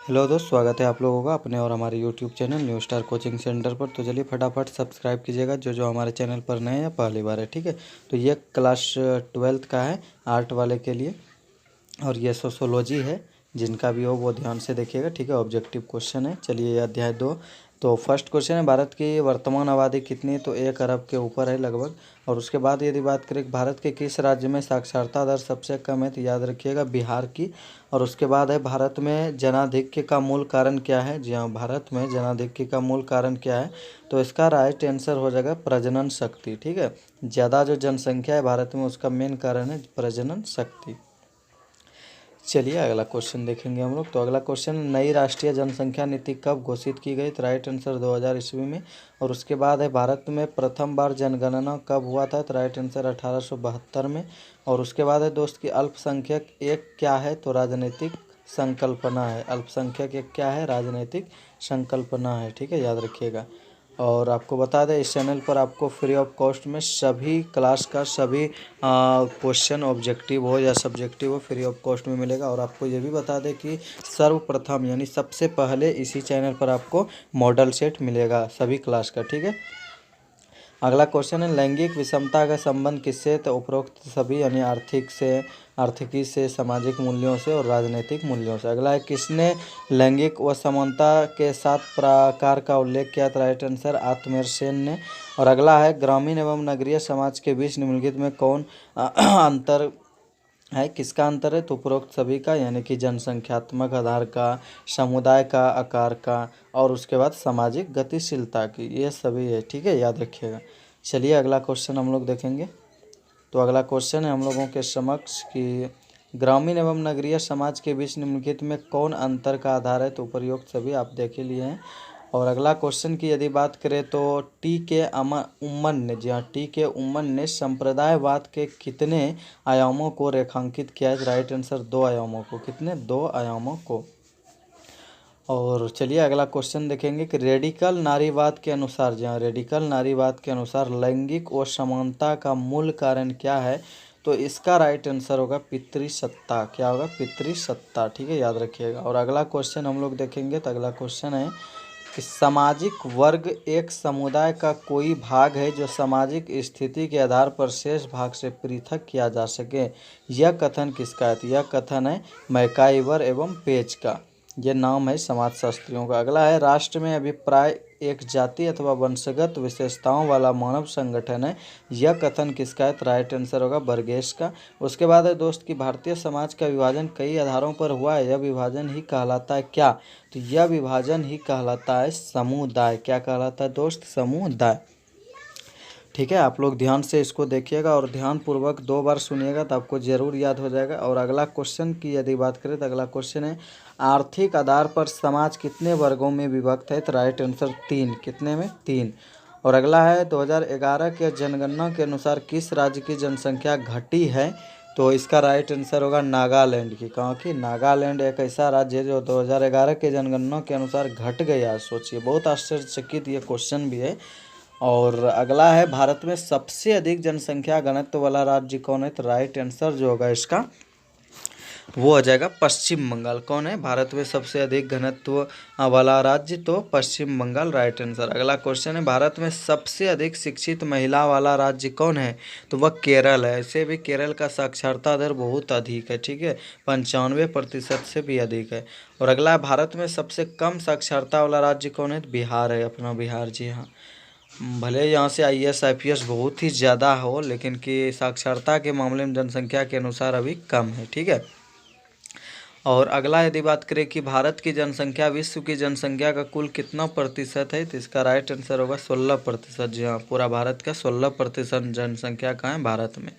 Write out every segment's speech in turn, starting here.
Hello दोस्त, स्वागत है आप लोगों का अपने और हमारे YouTube channel new star coaching centre पर। तो चलिए फटाफट सब्सक्राइब कीजिएगा जो जो हमारे चैनल पर नए हैं या पहली बार है। ठीक है, तो ये क्लास 12th का है आर्ट वाले के लिए, और ये सोशोलॉजी है। जिनका भी हो वो ध्यान से देखिएगा। ठीक है, ऑब्जेक्टिव क्वेश्चन है। चलिए अध्याय 2। तो फर्स्ट क्वेश्चन है, भारत की वर्तमान आबादी कितनी है? तो 1 अरब के ऊपर है लगभग। और उसके बाद यदि बात करें भारत के किस राज्य में साक्षरता दर सबसे कम है, तो याद रखिएगा बिहार की। और उसके बाद है, भारत में जनाधिक्य का मूल कारण क्या है? जी हाँ, भारत में जनाधिक्य का मूल कारण क्या है? तो इसका राइट आंसर हो जाएगा प्रजनन शक्ति। ठीक है, ज़्यादा जो जनसंख्या है भारत में उसका मेन कारण है प्रजनन शक्ति। चलिए अगला क्वेश्चन देखेंगे हम लोग। तो अगला क्वेश्चन, नई राष्ट्रीय जनसंख्या नीति कब घोषित की गई? तो राइट आंसर 2000 ईस्वी में। और उसके बाद है, भारत में प्रथम बार जनगणना कब हुआ था? तो राइट आंसर 1872 में। और उसके बाद है दोस्त की अल्पसंख्यक एक क्या है? तो राजनीतिक संकल्पना है। अल्पसंख्यक एक क्या है? राजनीतिक संकल्पना है। ठीक है, याद रखिएगा। और आपको बता दें, इस चैनल पर आपको फ्री ऑफ कॉस्ट में सभी क्लास का सभी क्वेश्चन ऑब्जेक्टिव हो या सब्जेक्टिव हो फ्री ऑफ कॉस्ट में मिलेगा। और आपको ये भी बता दें कि सर्वप्रथम यानी सबसे पहले इसी चैनल पर आपको मॉडल सेट मिलेगा सभी क्लास का। ठीक है, अगला क्वेश्चन है, लैंगिक विषमता का संबंध किससे? तो उपरोक्त सभी यानी आर्थिकी से, सामाजिक मूल्यों से और राजनीतिक मूल्यों से। अगला है, किसने लैंगिक असमानता के 7 प्रकार का उल्लेख किया? तो राइट आंसर आत्मवीर सेन ने। और अगला है, ग्रामीण एवं नगरीय समाज के बीच निम्नलिखित में कौन अंतर है? किसका अंतर है? तो उपरोक्त सभी का, यानी कि जनसंख्यात्मक आधार का, समुदाय का आकार का, और उसके बाद सामाजिक गतिशीलता की, ये सभी है। ठीक है, याद रखिएगा। चलिए अगला क्वेश्चन हम लोग देखेंगे। तो अगला क्वेश्चन है हम लोगों के समक्ष कि ग्रामीण एवं नगरीय समाज के बीच निम्नलिखित में कौन अंतर का आधार है? तो उपरोक्त सभी आप देख ही लिए हैं। और अगला क्वेश्चन की यदि बात करें तो टी के उम्मन ने, जी हाँ, टी के उम्मन ने संप्रदायवाद के कितने आयामों को रेखांकित किया है? राइट आंसर 2 आयामों को। कितने? 2 आयामों को। और चलिए अगला क्वेश्चन देखेंगे कि रेडिकल नारीवाद के अनुसार, जी हाँ, रेडिकल नारीवाद के अनुसार लैंगिक असमानता का मूल कारण क्या है? तो इसका राइट आंसर होगा पितृसत्ता। क्या होगा? पितृसत्ता। ठीक है, याद रखिएगा। और अगला क्वेश्चन हम लोग देखेंगे। तो अगला क्वेश्चन है कि सामाजिक वर्ग एक समुदाय का कोई भाग है जो सामाजिक स्थिति के आधार पर शेष भाग से पृथक किया जा सके। यह कथन किसका है? तो यह कथन है मैकाइवर एवं पेज का। ये नाम है समाजशास्त्रियों का। अगला है, राष्ट्र में अभिप्राय एक जाति अथवा वंशगत विशेषताओं वाला मानव संगठन है। यह कथन किसका है? तो राइट आंसर होगा बर्गेस का। उसके बाद है दोस्त कि भारतीय समाज का विभाजन कई आधारों पर हुआ है। यह विभाजन ही कहलाता है क्या? तो यह विभाजन ही कहलाता है समुदाय। क्या कहलाता है दोस्त? समुदाय। ठीक है, आप लोग ध्यान से इसको देखिएगा और ध्यानपूर्वक 2 बार सुनिएगा तो आपको ज़रूर याद हो जाएगा। और अगला क्वेश्चन की यदि बात करें तो अगला क्वेश्चन है, आर्थिक आधार पर समाज कितने वर्गों में विभक्त है? तो राइट आंसर 3। कितने में? 3। और अगला है, 2011 के जनगणना के अनुसार किस राज्य की जनसंख्या घटी है? तो इसका राइट आंसर होगा नागालैंड की। कहाँ की? नागालैंड एक ऐसा राज्य है जो 2011 के जनगणना के अनुसार घट गया। सोचिए, बहुत आश्चर्यचकित ये क्वेश्चन भी है। और अगला है, भारत में सबसे अधिक जनसंख्या घनत्व वाला राज्य कौन है? तो राइट आंसर जो होगा इसका वो हो जाएगा पश्चिम बंगाल। कौन है भारत में सबसे अधिक घनत्व वाला राज्य? तो पश्चिम बंगाल, राइट आंसर। अगला क्वेश्चन है, भारत में सबसे अधिक शिक्षित महिला वाला राज्य कौन है? तो वह केरल है। ऐसे भी केरल का साक्षरता दर बहुत अधिक है। ठीक है, 95% से भी अधिक है। और अगला, भारत में सबसे कम साक्षरता वाला राज्य कौन है? तो बिहार है, अपना बिहार। जी हाँ, भले यहाँ से IAS IPS बहुत ही ज़्यादा हो, लेकिन कि साक्षरता के मामले में जनसंख्या के अनुसार अभी कम है। ठीक है, और अगला यदि बात करें कि भारत की जनसंख्या विश्व की जनसंख्या का कुल कितना प्रतिशत है? तो इसका राइट आंसर होगा 16%। जी हाँ, पूरा भारत का 16% जनसंख्या कहाँ है? भारत में।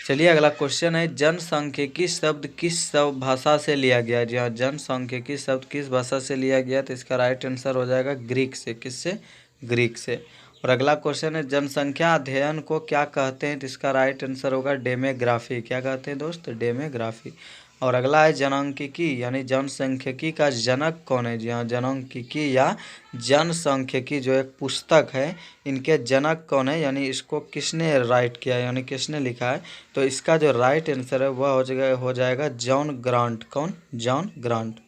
चलिए अगला क्वेश्चन है, जनसांख्यिकी शब्द किस भाषा से लिया गया? जी हाँ, जनसांख्यिकी शब्द किस भाषा से लिया गया? तो इसका राइट आंसर हो जाएगा ग्रीक से। किससे? ग्रीक से। और अगला क्वेश्चन है, जनसंख्या अध्ययन को क्या कहते हैं? तो इसका राइट आंसर होगा डेमोग्राफी। क्या कहते हैं दोस्त? डेमोग्राफी। और अगला है, जनसांख्यिकी यानी जनसांख्यिकी का जनक कौन है? जी हाँ, जनसांख्यिकी या जनसांख्यिकी जो एक पुस्तक है, इनके जनक कौन है, यानी इसको किसने राइट किया है, यानी किसने लिखा है? तो इसका जो राइट आंसर है वह हो जाएगा जॉन ग्रांट। कौन? John grant.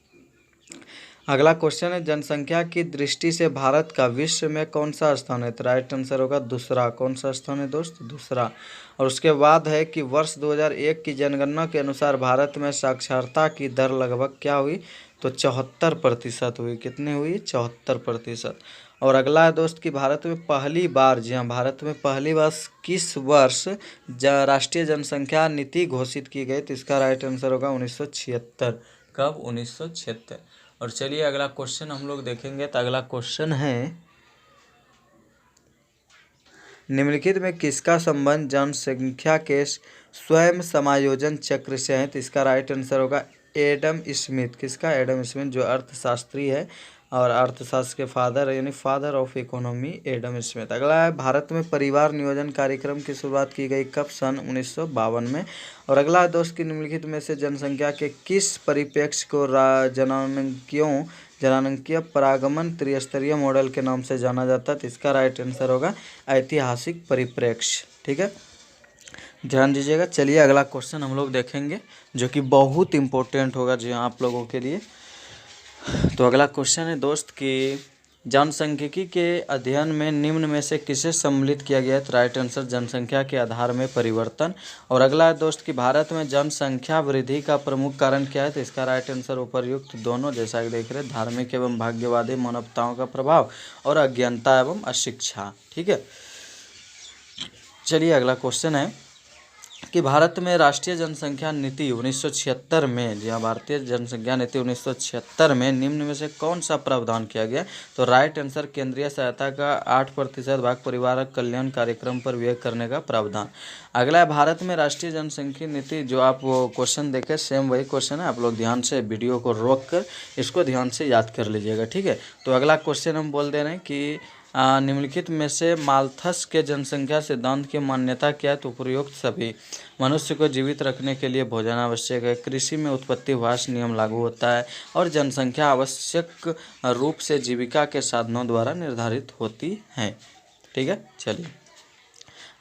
अगला क्वेश्चन है, जनसंख्या की दृष्टि से भारत का विश्व में कौन सा स्थान है? तो राइट आंसर होगा दूसरा। कौन सा स्थान है दोस्त? दूसरा। और उसके बाद है कि वर्ष 2001 की जनगणना के अनुसार भारत में साक्षरता की दर लगभग क्या हुई? तो 74% हुई। कितनी हुई? 74%। और अगला है दोस्त कि भारत में पहली बार, जी हाँ, भारत में पहली बार किस वर्ष राष्ट्रीय जनसंख्या नीति घोषित की गई? तो इसका राइट आंसर होगा 1976। कब? 1976। और चलिए अगला क्वेश्चन हम लोग देखेंगे। तो अगला क्वेश्चन है, निम्नलिखित में किसका संबंध जनसंख्या के स्वयं समायोजन चक्र से है? तो इसका राइट आंसर होगा एडम स्मिथ। किसका? एडम स्मिथ, जो अर्थशास्त्री है और अर्थशास्त्र के फादर यानी father of economy Adam Smith. अगला है, भारत में परिवार नियोजन कार्यक्रम की शुरुआत की गई कब? सन 1952 में। और अगला है दोस्त कि निम्नलिखित में से जनसंख्या के किस परिप्रेक्ष्य को जनांकीय परागमन त्रिस्तरीय मॉडल के नाम से जाना जाता है? तो इसका राइट आंसर होगा ऐतिहासिक परिप्रेक्ष्य। ठीक है, ध्यान दीजिएगा। चलिए अगला क्वेश्चन हम लोग देखेंगे जो कि बहुत इंपॉर्टेंट होगा जी हाँ आप लोगों के लिए। तो अगला क्वेश्चन है दोस्त कि जनसांख्यिकी के अध्ययन में निम्न में से किसे सम्मिलित किया गया है? तो राइट आंसर जनसंख्या के आधार में परिवर्तन। और अगला है दोस्त कि भारत में जनसंख्या वृद्धि का प्रमुख कारण क्या है? तो इसका राइट आंसर उपर्युक्त दोनों, जैसा कि देख रहे हैं, धार्मिक एवं भाग्यवादी मानवताओं का प्रभाव और अज्ञानता एवं अशिक्षा। ठीक है, चलिए अगला क्वेश्चन है कि भारत में राष्ट्रीय जनसंख्या नीति 1976 में, जी हाँ, भारतीय जनसंख्या नीति 1976 में निम्न में से कौन सा प्रावधान किया गया? तो राइट आंसर केंद्रीय सहायता का 8% भाग परिवार कल्याण कार्यक्रम पर व्यय करने का प्रावधान। अगला है, भारत में राष्ट्रीय जनसंख्या नीति, जो आप वो क्वेश्चन देखें सेम वही क्वेश्चन है, आप लोग ध्यान से वीडियो को रोक कर इसको ध्यान से याद कर लीजिएगा। ठीक है, तो अगला क्वेश्चन हम बोल दे रहे हैं कि निम्नलिखित में से माल्थस के जनसंख्या सिद्धांत की मान्यता क्या है? तो उपयुक्त सभी। मनुष्य को जीवित रखने के लिए भोजन आवश्यक है, कृषि में उत्पत्ति ह्रास नियम लागू होता है और जनसंख्या आवश्यक रूप से जीविका के साधनों द्वारा निर्धारित होती है। ठीक है, चलिए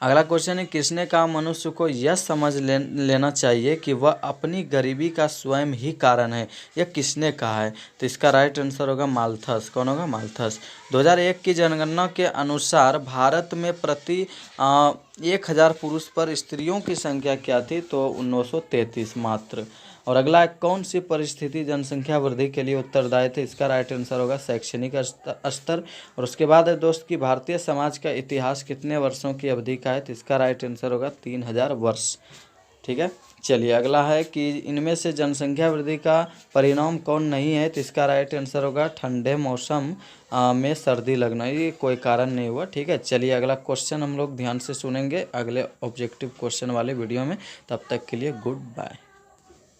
अगला क्वेश्चन है, किसने कहा मनुष्य को यह समझ लेना चाहिए कि वह अपनी गरीबी का स्वयं ही कारण है? यह किसने कहा है? तो इसका राइट आंसर होगा माल्थस। कौन होगा? माल्थस। 2001 की जनगणना के अनुसार भारत में प्रति 1000 पुरुष पर स्त्रियों की संख्या क्या थी? तो 933 मात्र। और अगला है, कौन सी परिस्थिति जनसंख्या वृद्धि के लिए उत्तरदायी थी? इसका राइट आंसर होगा शैक्षणिक स्तर। और उसके बाद है दोस्त कि भारतीय समाज का इतिहास कितने वर्षों की अवधि का है? तो इसका राइट आंसर होगा 3000 वर्ष। ठीक है, चलिए अगला है कि इनमें से जनसंख्या वृद्धि का परिणाम कौन नहीं है? तो इसका राइट आंसर होगा ठंडे मौसम में सर्दी लगना, ये कोई कारण नहीं हुआ। ठीक है, चलिए अगला क्वेश्चन हम लोग ध्यान से सुनेंगे अगले ऑब्जेक्टिव क्वेश्चन वाले वीडियो में। तब तक के लिए गुड बाय।